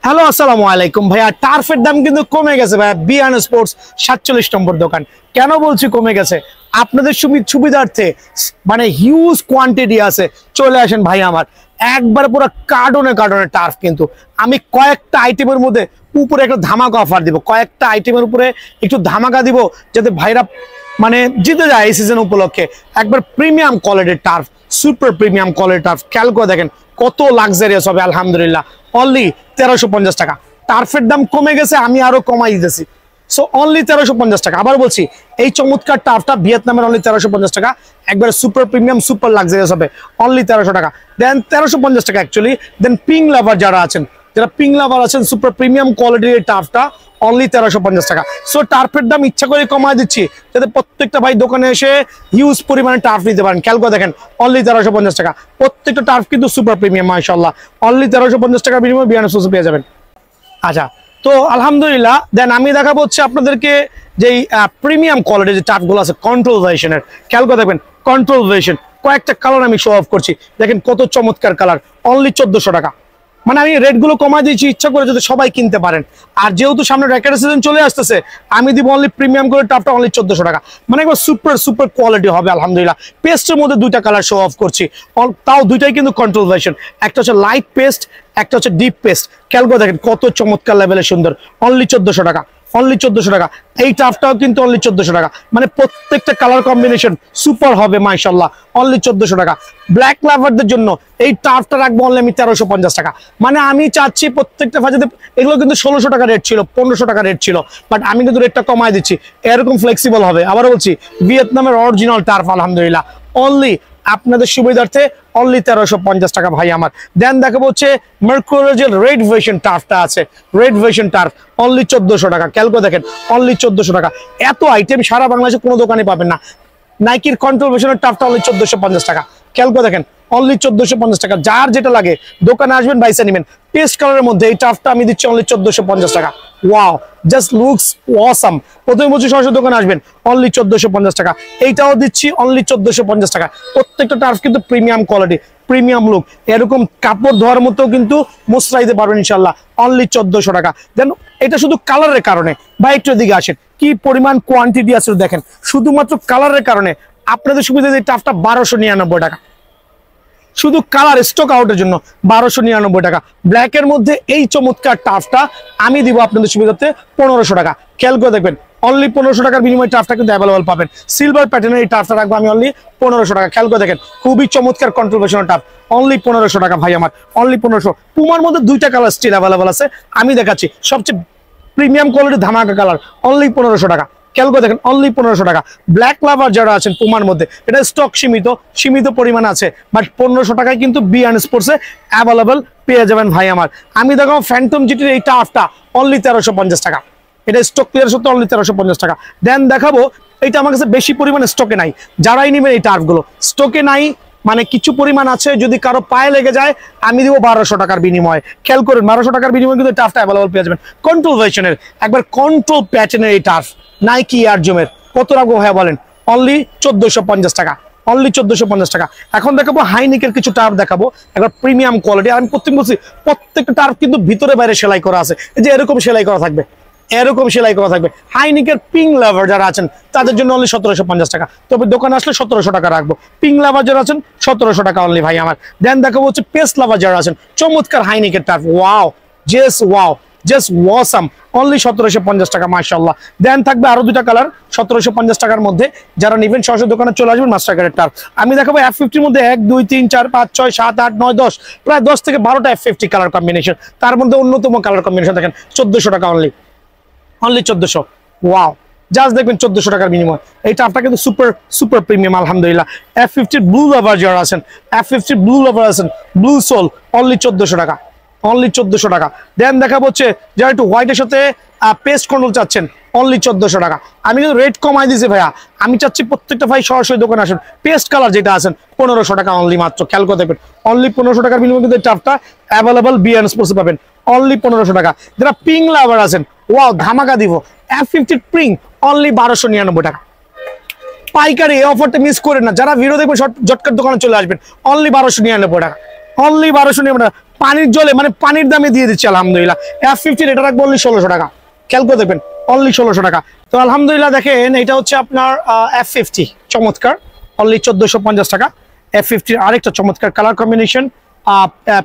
Hello আসসালামু আলাইকুম ভাইয়া। টার্ফের দাম কিন্তু কমে গেছে ভাইয়া। বিয়ান স্পোর্টস 47 নম্বর দোকান। কেন বলছি কমে গেছে? আপনাদের সুবিধার্থে মানে হিউজ কোয়ান্টিটি আছে, চলে আসেন ভাই আমার। একবার পুরো কার্টনে টার্ফ। কিন্তু আমি কয়েকটা আইটেমের মধ্যে উপরে একটা ধামাকা অফার দিব, কয়েকটা আইটেমের উপরে একটু ধামাকা দিব যাতে ভাইরা মানে জিতে যায় এই সিজন উপলক্ষে। একবার প্রিমিয়াম কোয়ালিটির টার্ফ, সুপার প্রিমিয়াম কোয়ালিটির টার্ফ। খেয়াল করে দেখেন কত লাক্সারিয়াস হবে আলহামদুলিল্লাহ। অনলি 1350 টাকা। টার্ফের দাম কমে গেছে, আমি আরো কমাই দিতেছি। সো অনলি 1350 টাকা। আবার বলছি, এই চমৎকার টার্ফটা ভিয়েতনামের অনলি 1350 টাকা। একবার সুপার প্রিমিয়াম সুপার লাক্সারিয়াস হবে, অনলি 1300 টাকা। দেন 1350 টাকা অ্যাকচুয়ালি। দেন পিং লাভার যারা আছেন, যারা পিং লাভার আছেন, সুপার প্রিমিয়াম কোয়ালিটির এই টার্ফটা অনলি 1350 টাকা। সো টার্ফের দাম ইচ্ছা করে কমায় দিচ্ছি যাতে প্রত্যেকটা ভাই দোকানে এসে হিউজ পরিমাণে টার্ফ নিতে পারেন। খেয়াল করে দেখেন অনলি 1350 টাকা। প্রত্যেকটা টার্ফ কিন্তু সুপার প্রিমিয়াম মাশাআল্লাহ। অনলি 1350 টাকার বিনিময়ে বিয়ান স্পোর্টস পেয়ে যাবেন। আচ্ছা, তো আলহামদুলিল্লাহ। দেন আমি দেখাবো হচ্ছে আপনাদেরকে যেই প্রিমিয়াম কোয়ালিটির যে টার্ফগুলো আছে কন্ট্রোল ভার্সনের। খেয়াল করে দেখবেন কন্ট্রোল ভার্সন, কয়েকটা কালার আমি শো অফ করছি। দেখেন কত চমৎকার কালার, অনলি 1400 টাকা। মানে আমি রেটগুলো কমাই দিয়েছি ইচ্ছা করে যাতে সবাই কিনতে পারেন। আর যেহেতু সামনে র্যাকেট সিজন চলে আসতেছে, আমি দিব অনলি প্রিমিয়াম করে টাপটা অনলি 1400 টাকা। মানে একবার সুপার কোয়ালিটি হবে আলহামদুলিল্লাহ। পেস্টের মধ্যে দুইটা কালার শো অফ করছি, তাও দুইটাই কিন্তু কন্ট্রোল ভার্সন। একটা হচ্ছে লাইট পেস্ট, একটা হচ্ছে ডিপ পেস্ট। খেয়াল করে দেখেন কত চমৎকার লেভেলের সুন্দর, অনলি 1400 টাকা। অনলি 1400 টাকা। এই টাফটাও কিন্তু অনলি 1400 টাকা। মানে প্রত্যেকটা কালার কম্বিনেশন সুপার হবে মাশাআল্লাহ। অনলি 1400 টাকা। ব্ল্যাক লাভারদের জন্য এই টাফটা রাখবো অনলি আমি 1350 টাকা। মানে আমি চাচ্ছি প্রত্যেকটা ভাজাতে, এগুলো কিন্তু 1600 টাকা রেট ছিল, 1500 টাকা রেট ছিল, বাট আমি কিন্তু রেটটা কমায় দিচ্ছি। এরকম ফ্লেক্সিবল হবে। আবার বলছি, ভিয়েতনামের অরিজিনাল টার্ফ আলহামদুলিল্লাহ। অনলি আপনাদের সুবিধার্থে অনলি 1350 টাকা ভাই আমার। দেন দেখাবো হচ্ছে মার্কুরিয়াল রেড ভার্সন টার্ফটা আছে, রেড ভার্সন টার্ফ অনলি 1400 টাকা। খেয়াল করে দেখেন অনলি 1400 টাকা। এত আইটেম সারা বাংলাদেশে কোনো দোকানে পাবেন না। নাইকির কন্ট্রোল ভার্সনের টার্ফটা অনলি 1450 টাকা। খেয়াল করে দেখেন অনলি 1450 টাকা। যার যেটা লাগে দোকানে আসবেন, বাইসা নেবেন। পেস্ট কালারের মধ্যে এই টার্ফটা আমি দিচ্ছি অনলি 1450 টাকা। Wow, just looks awesome. প্রথমে বলছি সরাসরি দোকানে আসবেন, অনলি 1450 টাকা। এইটাও দিচ্ছি অনলি 1450 টাকা। প্রত্যেকটা টার্ফ কিন্তু প্রিমিয়াম কোয়ালিটি, প্রিমিয়াম লুক। এরকম কাপড় ধোয়ার মতো কিন্তু মোছরাইতে পারবেন ইনশাল্লাহ। অনলি 1400 টাকা। দেন এটা শুধু কালারের কারণে, বা একটু দিকে আসেন কি পরিমাণ কোয়ান্টিটি আছে দেখেন। শুধুমাত্র কালারের কারণে আপনাদের সুবিধা এই টার্ফটা 1299 টাকা। শুধু কালার স্টক আউটের জন্য 1299 টাকা। ব্ল্যাকের মধ্যে এই চমৎকার টাফটা আমি দিব আপনাদের সুবিধাতে 1500 টাকা। খেয়াল করে দেখবেন অনলি 1500 টাকার বিনিময়ে টাফটা কিন্তু অ্যাভেলেবল পাবেন। সিলভার প্যাটার্নের এই টাফটা রাখবো আমি অনলি 1500 টাকা। খেয়াল করে দেখেন খুবই চমৎকার কন্ট্রোভার্সিয়াল টাফ, অনলি 1500 টাকা ভাই আমার। অনলি 1500। পুমার মধ্যে দুইটা কালার স্টিল অ্যাভেলেবল আছে, আমি দেখাচ্ছি সবচেয়ে প্রিমিয়াম কোয়ালিটি ধামাকা কালার, অনলি 1500 টাকা। খেয়াল করে দেখেন অনলি 1500 টাকা। ব্ল্যাক লাভার যারা আছেন পুমার মধ্যে, এটা স্টক সীমিত পরিমাণ আছে, বাট 1500 টাকায় কিন্তু বিয়ান স্পোর্টসে অ্যাভেলেবল পেয়ে যাবেন ভাই আমার। আমি দেখাবো ফ্যান্টম জিটির এই টাফটা অনলি 1350 টাকা। এটা স্টক ক্লিয়ার সত্ত্বে অনলি 1350 টাকা। দেন দেখাবো, এটা আমার কাছে বেশি পরিমাণে স্টকে নাই, যারাই নেবেন এই টার্ফগুলো স্টকে নাই, মানে কিছু পরিমাণ আছে, যদি কারো পায়ে লেগে যায় আমি দিব 1200 টাকার বিনিময়ে। খেয়াল করুন 1200 টাকার বিনিময়ে কিন্তু টার্ফটা অ্যাভেলেবল পেয়ে যাবেন। কন্ট্রোল ভার্সনের একবার কন্ট্রোল প্যাটার্নের এই টার্ফ, নাইকি এয়ার জোমের। কত রাখবো ভাইয়া বলেন? অনলি 1450 টাকা। অনলি 1450 টাকা। এখন দেখাবো হাইনিকের কিছু টার্ফ দেখাবো, একবার প্রিমিয়াম কোয়ালিটি। আমি বলছি প্রত্যেকটা টার্ফ কিন্তু ভিতরে বাইরে সেলাই করা আছে, এই যে এরকম সেলাই করা থাকবে, এরকম সেলাই করা থাকবে। হাইনিকের পিং লাভার যারা আছেন তাদের জন্য অনলি 1750 টাকা। তবে দোকানে আসলে 1700 টাকা রাখবো। পিং লাভার যারা আছেন 1700 টাকা অনলি ভাই আমার। দেন দেখাবো হচ্ছে পেস্ট লাভার যারা আছেন, চমৎকার হাইনিকের turf. Wow, just awesome. Only 1750 টাকা মাশাআল্লাহ। দেন থাকবে আরো দুটা কালার 1750 টাকার মধ্যে। যারা নেবেন সরাসরি দোকানে চলে আসবেন। মাস্টার কার্ডের টার্ফ আমি দেখাবো F50 মধ্যে 1 2 3 4 5 6 7 8 9 10, প্রায় 10 থেকে 12টা F50 কালার কম্বিনেশন। তার মধ্যে অন্যতম কালার কম্বিনেশন দেখেন 1400 টাকা অনলি, অনলি 1400। ওয়াও, জাস্ট দেখবেন 1400 টাকার বিনিময়। এই টার্ফটা কিন্তু সুপার প্রিমিয়াম আলহামদুলিল্লাহ। F50 ব্লু লাভার যারা আছেন, F50 ব্লু লাভার আছেন, ব্লু সোল, অনলি 1400 টাকা। অনলি 1400 টাকা। দেন দেখাবো হচ্ছে যারা একটু হোয়াইটের সাথে পেস্ট কন্ট্রোল চাচ্ছেন, অনলি 1400 টাকা। আমি কিন্তু রেট কমাই দিয়েছি ভাইয়া। আমি চাচ্ছি প্রত্যেকটা ভাই সরাসরি দোকানে আসেন। পেস্ট কালার যেটা আছেন 1500 টাকা অনলি মাত্র। খেয়াল করে দেখবেন অনলি 1500 টাকার বিনিময়ে কিন্তু টার্ফটা অ্যাভেলেবল বিয়ান স্পোর্টসে পাবেন, অনলি 1500 টাকা। যারা পিং লাভার আছেন, ওয়াও ধামাকা দিব। F50 পিং অনলি 1299 টাকা। পাইকারি এই অফারটা মিস করেন না। যারা ভিডিও দেখবেন ঝটকার দোকানে চলে আসবেন, অনলি 1299 টাকা। অনলি 1299 পানির জলে মানে পানির দামে দিয়ে দিচ্ছি আলহামদুলিল্লাহ। F50 এটা রাখবো অনলি 1600 টাকা, খেয়াল করে দেখবেন অনলি 1600 টাকা। তো আলহামদুলিল্লাহ দেখেন এটা হচ্ছে আপনার F50 চমৎকার, অনলি 1450 টাকা। F50 আরেকটা চমৎকার কালার কম্বিনেশন,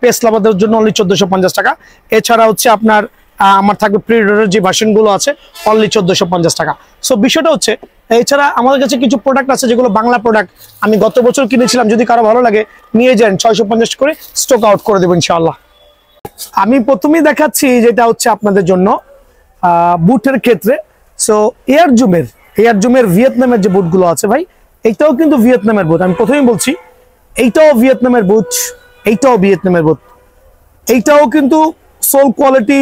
পেস্ট লাভারদের জন্য অনলি 1450 টাকা। এছাড়া হচ্ছে আপনার আমার থাকবে প্রিডেটরের যে ভার্সনগুলো আছে অনলি 1450 টাকা। সো বিষয়টা হচ্ছে এছাড়া আমাদের কাছে কিছু প্রোডাক্ট আছে যেগুলো বাংলা প্রোডাক্ট, আমি গত বছর কিনেছিলাম, যদি কারো ভালো লাগে নিয়ে যান, 650 করে স্টক আউট করে দেবো ইনশাআল্লাহ। আমি প্রথমেই দেখাচ্ছি যেটা হচ্ছে আপনাদের জন্য বুটের ক্ষেত্রে। সো এয়ার জুমের ভিয়েতনামের যে বুটগুলো আছে ভাই, এইটাও কিন্তু ভিয়েতনামের বুট। আমি প্রথমেই বলছি এইটাও ভিয়েতনামের বুট, এইটাও ভিয়েতনামের বুট, এইটাও কিন্তু সোল কোয়ালিটি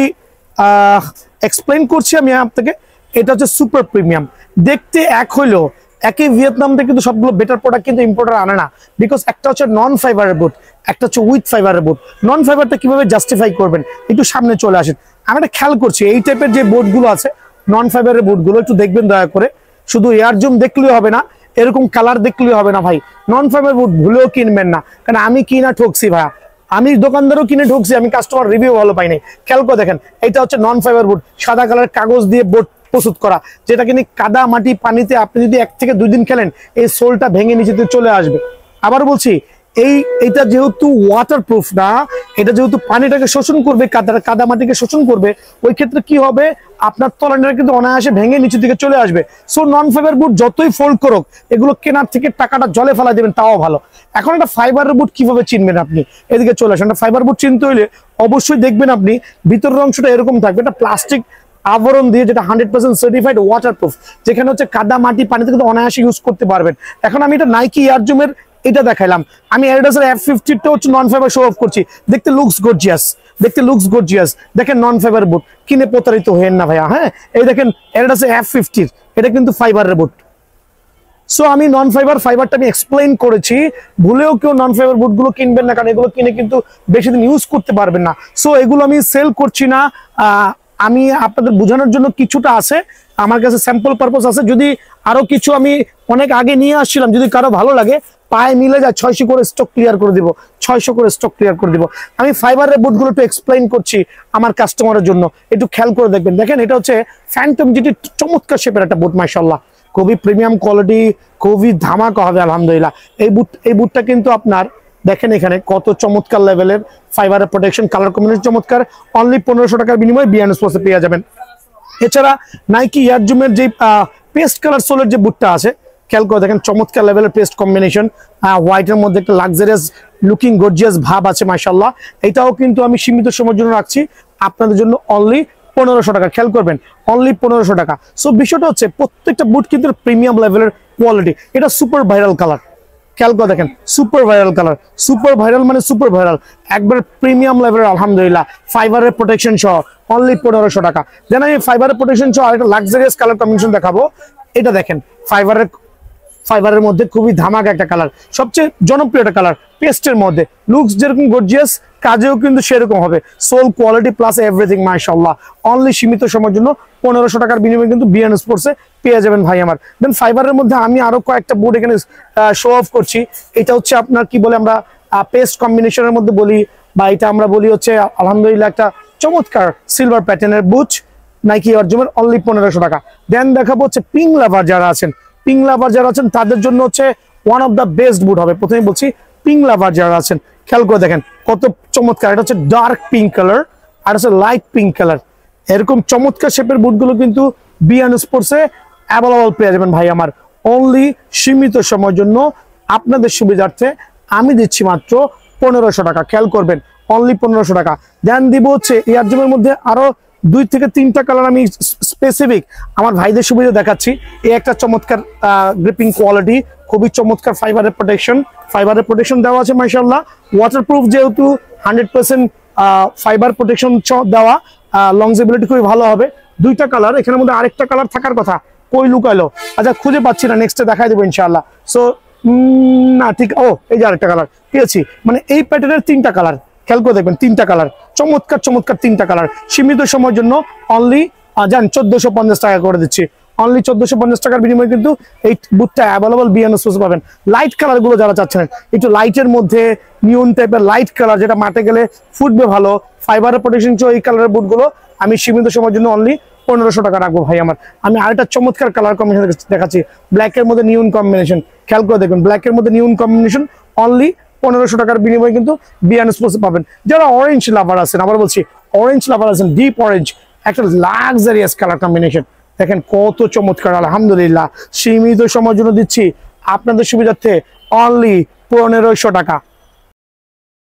এক্সপ্লেন করছি আমি আপনাকে। এটা হচ্ছে সুপার প্রিমিয়াম, দেখতে এক হইলেও একই ভিয়েতনাম থেকে কিন্তু সবগুলো বেটার প্রোডাক্ট কিন্তু ইম্পোর্টার আনে না, বিকজ একটা হচ্ছে নন ফাইবারের বুট, একটা হচ্ছে উইথ ফাইবারের বুট। নন ফাইবারটা কিভাবে জাস্টিফাই করবেন, একটু সামনে চলে আসেন। আমি একটা খেয়াল করছি এই টাইপের যে বোটগুলো আছে নন ফাইবারের বুটগুলো একটু দেখবেন দয়া করে, শুধু এয়ার জুম দেখলেই হবে না, এরকম কালার দেখলেই হবে না ভাই। নন ফাইবার বুট ভুলেও কিনবেন না, কারণ আমি কিনা ঠকছি ভাইয়া, আমি দোকানদারও কিনে ঢুকছি, আমি কাস্টমার রিভিউ ভালো পাই নাই। খেয়াল করে দেখেন এটা হচ্ছে নন ফাইবার বুট, সাদা কালার কাগজ দিয়ে বোট প্রস্তুত করা, যেটা কিনে কাদা মাটি পানিতে আপনি যদি 1 থেকে 2 দিন খেলেন এই সোলটা ভেঙে নিচেতে চলে আসবে। আবার বলছি এইটা যেহেতু ওয়াটারপ্রুফ না, এটা যেহেতু পানিটাকে শোষণ করবে, কাদা মাটিকে শোষণ করবে, ওই ক্ষেত্রে কি হবে আপনার তলানিটা কিন্তু অনায়াসে ভেঙে নিচের দিকে চলে আসবে। সো নন ফাইবার বুট যতই ফোল্ড করুক, এগুলো কেনার থেকে টাকাটা জলে ফেলা দেবেন তাও ভালো। এখন একটা ফাইবারের বুট কিভাবে চিনবেন আপনি, এদিকে চলে আসেন। একটা ফাইবার বুট চিনতে হইলে অবশ্যই দেখবেন আপনি ভিতরের অংশটা এরকম থাকবে, এটা প্লাস্টিক আবরণ দিয়ে, যেটা 100% সার্টিফাইড ওয়াটারপ্রুফ, যেখানে হচ্ছে কাদা মাটি পানিতে কিন্তু অনায়াসে ইউজ করতে পারবেন। এখন আমি এটা নাইকি এয়ার জুমের এটা দেখাইলাম, আমি অ্যাডিডাসের F50 টা হচ্ছে নন ফাইবার শো অফ করছি, দেখতে লুকস গর্জিয়াস, দেখেন নন ফাইবার বুট, কিনে প্রতারিত হয়েন না ভাইয়া। হ্যাঁ, এই দেখেন অ্যাডিডাসের F50 এটা কিন্তু ফাইবারের বুট। সো আমি নন ফাইবারটা আমি এক্সপ্লেইন করেছি, ভুলেও কেউ নন ফাইবার বুটগুলো কিনবেন না, কারণ এগুলো কিনে কিন্তু বেশি দিন ইউজ করতে পারবেন না। সো এগুলো আমি সেল করছি না, আমি আপনাদের বোঝানোর জন্য কিছুটা আছে, আমার কাছে স্যাম্পল পারপোজ আছে। যদি আরো কিছু আমি অনেক আগে নিয়ে আসছিলাম, যদি কারো ভালো লাগে পায়ে মিলে যায় 600 করে স্টক ক্লিয়ার করে দিব, 600 করে স্টক ক্লিয়ার করে দিব। আমি ফাইবারের বুটগুলো একটু এক্সপ্লেইন করছি আমার কাস্টমারের জন্য, একটু খেয়াল করে দেখবেন। দেখেন এটা হচ্ছে ফ্যান্টম, যেটি চমৎকার শেপের একটা বুট, মাশাআল্লাহ খুবই প্রিমিয়াম কোয়ালিটি, খুবই ধামাকা হবে আলহামদুলিল্লাহ। এই বুটটা কিন্তু আপনার দেখেন এখানে কত চমৎকার লেভেলের ফাইবারের প্রোটেকশন, কালার কম্বিনেশন চমৎকার, অনলি 1500 টাকার বিনিময়ে বিয়ান স্পোর্টসে পেয়ে যাবেন। এছাড়া নাইকি এয়ার জুমের যে পেস্ট কালার সোলের যে বুটটা আছে, খেয়াল করে দেখেন চমৎকার লেভেলের পেস্ট কম্বিনেশন, হোয়াইটের মধ্যে একটা লাক্সারিয়াস লুকিং গর্জিয়াস ভাব আছে মাশাআল্লাহ। এটাও কিন্তু আমি সীমিত সময়ের জন্য রাখছি আপনাদের জন্য অনলি 1500 টাকা, খেয়াল করবেন অনলি 1500 টাকা। সো বিষয়টা হচ্ছে প্রত্যেকটা বুট কিন্তু প্রিমিয়াম লেভেলের কোয়ালিটি। এটা সুপার ভাইরাল কালার, খেয়াল করে দেখেন super viral colour, super viral মানে সুপার ভাইরাল, একবার প্রিমিয়াম লেভেলের আলহামদুলিল্লাহ, ফাইবারের প্রোটেকশন সহ অনলি 1500 টাকা। দেন আমি ফাইবারের প্রোটেকশন সহ একটা লাক্সারিয়াস কালার কম্বিনেশন দেখাবো। এটা দেখেন ফাইবারের মধ্যে খুবই ধামাকা একটা কালার, সবচেয়ে জনপ্রিয় একটা কালার, পেস্টের মধ্যে লুকস যেরকম গর্জিয়াস, কাজেও কিন্তু সেরকম হবে, সোল কোয়ালিটি প্লাস এভরিথিং মাশাআল্লাহ। অনলি সীমিত সময়ের জন্য 1500 টাকার বিনিময়ে কিন্তু বিয়ান স্পোর্টসে পেয়ে যাবেন ভাই আমার। দেন ফাইবারের মধ্যে আমি আরো কয়েকটা বুট এখানে শো অফ করছি। এটা হচ্ছে আপনার কি বলে আমরা পেস্ট কম্বিনেশনের মধ্যে বলি, বা এটা আমরা বলি হচ্ছে আলহামদুলিল্লাহ একটা চমৎকার সিলভার প্যাটার্নের বুট, নাইকি এয়ার জুমের অনলি 1500 টাকা। দেন দেখাবো হচ্ছে পিঙ্ক লাভার যারা আছেন, তাদের জন্য হচ্ছে ওয়ান অফ দ্য বেস্ট বুট হবে। প্রথমে বলছি পিঙ্ক লাভার যারা আছেন, খেয়াল করে দেখেন কত চমৎকার, এটা হচ্ছে ডার্ক পিঙ্ক কালার আর হচ্ছে লাইট পিঙ্ক কালার, এরকম চমৎকার শেপের বুটগুলো কিন্তু বিয়ান স্পোর্টসে অ্যাভেলেবল পেয়ে যাবেন ভাই আমার। অনলি সীমিত সময়ের জন্য আপনাদের সুবিধার্থে আমি দিচ্ছি মাত্র 1500 টাকা, খেয়াল করবেন অনলি 1500 টাকা। দেন দিব হচ্ছে এয়ার জুমের মধ্যে আরো 2 থেকে 3টা কালার আমি স্পেসিফিক আমার ভাইদের সুবিধা দেখাচ্ছি। এই একটা চমৎকার গ্রিপিং কোয়ালিটি, খুবই চমৎকার ফাইবারের প্রোটেকশন দেওয়া আছে মাশাআল্লাহ, ওয়াটারপ্রুফ যেহেতু 100% ফাইবার প্রোটেকশন দেওয়া, লংজিবিলিটি খুবই ভালো হবে। 2টা কালার, এখানের মধ্যে আরেকটা কালার থাকার কথা, কই লুকাইলো, আচ্ছা খুঁজে পাচ্ছি না, নেক্সটে দেখাই দেবো ইনশাআল্লাহ। সো না ঠিক, এই যে আরেকটা কালার পেয়েছি, মানে এই প্যাটার্নের 3টা কালার, খেয়াল করে দেখবেন 3টা কালার, চমৎকার 3টা কালার, সীমিত সময়ের জন্য অনলি 1450 টাকা করে দিচ্ছি, অনলি 1450 টাকার বিনিময়ে কিন্তু এই বুটটা অ্যাভেলেবল বিএন স্পোর্টস পাবেন। লাইট কালার গুলো যারা চাচ্ছেন একটু লাইটের মধ্যে নিয়ন টাইপের লাইট কালার, যেটা মাঠে গেলে ফুটবে ভালো, ফাইবারের প্রোটেকশন সহ এই কালারের বুটগুলো আমি সীমিত সময়ের জন্য অনলি 1500 টাকা রাখবো ভাই আমার। আমি আরেকটা চমৎকার কালার কম্বিনেশন দেখাচ্ছি, ব্ল্যাকের মধ্যে নিয়ন কম্বিনেশন, খেয়াল করে দেখুন, ব্ল্যাকের মধ্যে নিয়ন কম্বিনেশন অনলি 1500 টাকার বিনিময়ে কিন্তু বিএন স্পোর্টস পাবেন। যারা অরেঞ্জ লাভার আছেন, আবার বলছি অরেঞ্জ লাভার আছেন, ডিপ অরেঞ্জ একটা লাক্সারিয়াস কালার কম্বিনেশন, দেখেন কত চমৎকার। আলহামদুলিল্লাহ সীমিত সময়ের জন্য দিচ্ছি আপনাদের সুবিধার্থে অনলি 1500 টাকা।